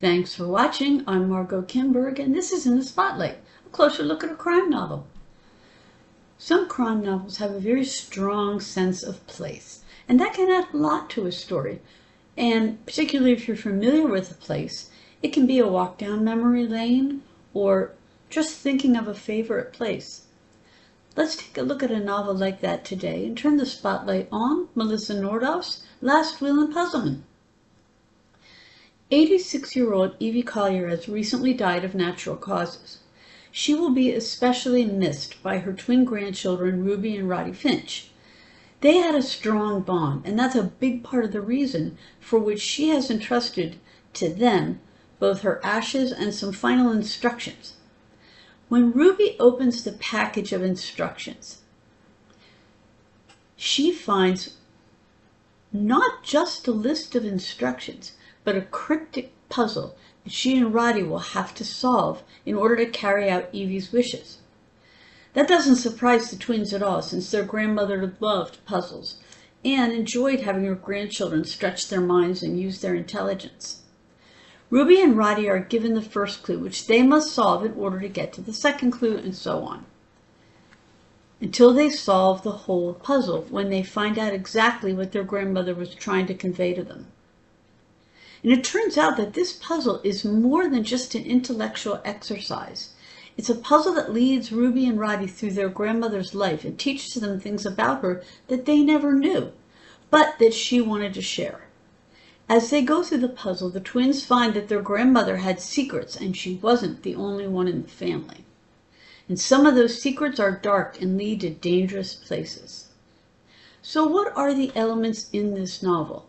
Thanks for watching. I'm Margot Kinberg, and this is In the Spotlight, a closer look at a crime novel. Some crime novels have a very strong sense of place, and that can add a lot to a story. And particularly if you're familiar with a place, it can be a walk down memory lane or just thinking of a favorite place. Let's take a look at a novel like that today and turn the spotlight on Melissa Nordhoff's Last Will in Puzzlement. 86-year-old Evie Collier has recently died of natural causes. She will be especially missed by her twin grandchildren, Ruby and Roddy Finch. They had a strong bond, and that's a big part of the reason for which she has entrusted to them both her ashes and some final instructions. When Ruby opens the package of instructions, she finds not just a list of instructions, but a cryptic puzzle that she and Roddy will have to solve in order to carry out Evie's wishes. That doesn't surprise the twins at all, since their grandmother loved puzzles and enjoyed having her grandchildren stretch their minds and use their intelligence. Ruby and Roddy are given the first clue, which they must solve in order to get to the second clue, and so on, until they solve the whole puzzle, when they find out exactly what their grandmother was trying to convey to them. And it turns out that this puzzle is more than just an intellectual exercise. It's a puzzle that leads Ruby and Roddy through their grandmother's life and teaches them things about her that they never knew, but that she wanted to share. As they go through the puzzle, the twins find that their grandmother had secrets, and she wasn't the only one in the family. And some of those secrets are dark and lead to dangerous places. So what are the elements in this novel?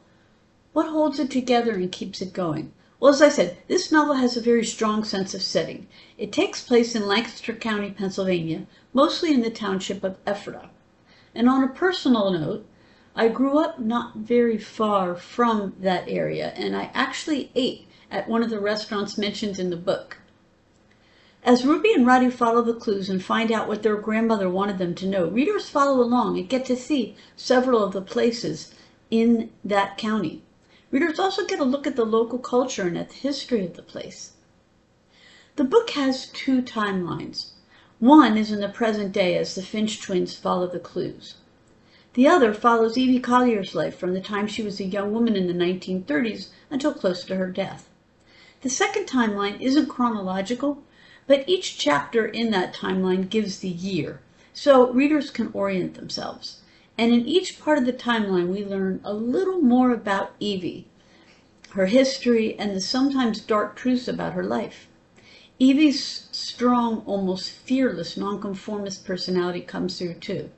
What holds it together and keeps it going? Well, as I said, this novel has a very strong sense of setting. It takes place in Lancaster County, Pennsylvania, mostly in the township of Ephrata. And on a personal note, I grew up not very far from that area, and I actually ate at one of the restaurants mentioned in the book. As Ruby and Roddy follow the clues and find out what their grandmother wanted them to know, readers follow along and get to see several of the places in that county. Readers also get a look at the local culture and at the history of the place. The book has two timelines. One is in the present day as the Finch twins follow the clues. The other follows Evie Collier's life from the time she was a young woman in the 1930s until close to her death. The second timeline isn't chronological, but each chapter in that timeline gives the year, so readers can orient themselves. And in each part of the timeline, we learn a little more about Evie, her history, and the sometimes dark truths about her life. Evie's strong, almost fearless, nonconformist personality comes through too.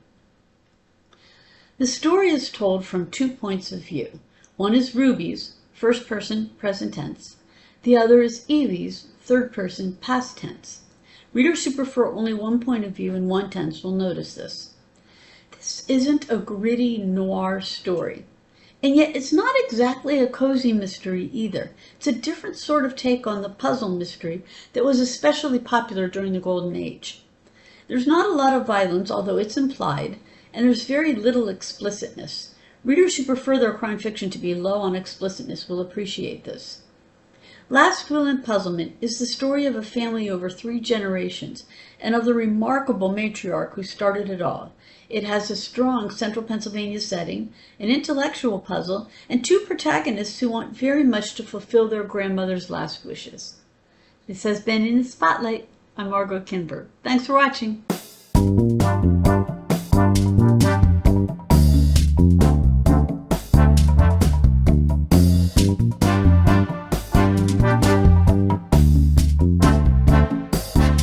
The story is told from 2 points of view. One is Ruby's, first person, present tense. The other is Evie's, third person, past tense. Readers who prefer only one point of view in one tense will notice this. This isn't a gritty noir story, and yet it's not exactly a cozy mystery either. It's a different sort of take on the puzzle mystery that was especially popular during the Golden Age. There's not a lot of violence, although it's implied, and there's very little explicitness. Readers who prefer their crime fiction to be low on explicitness will appreciate this. Last Will in Puzzlement is the story of a family over 3 generations and of the remarkable matriarch who started it all. It has a strong central Pennsylvania setting, an intellectual puzzle, and 2 protagonists who want very much to fulfill their grandmother's last wishes. This has been In the Spotlight. I'm Margot Kinberg. Thanks for watching.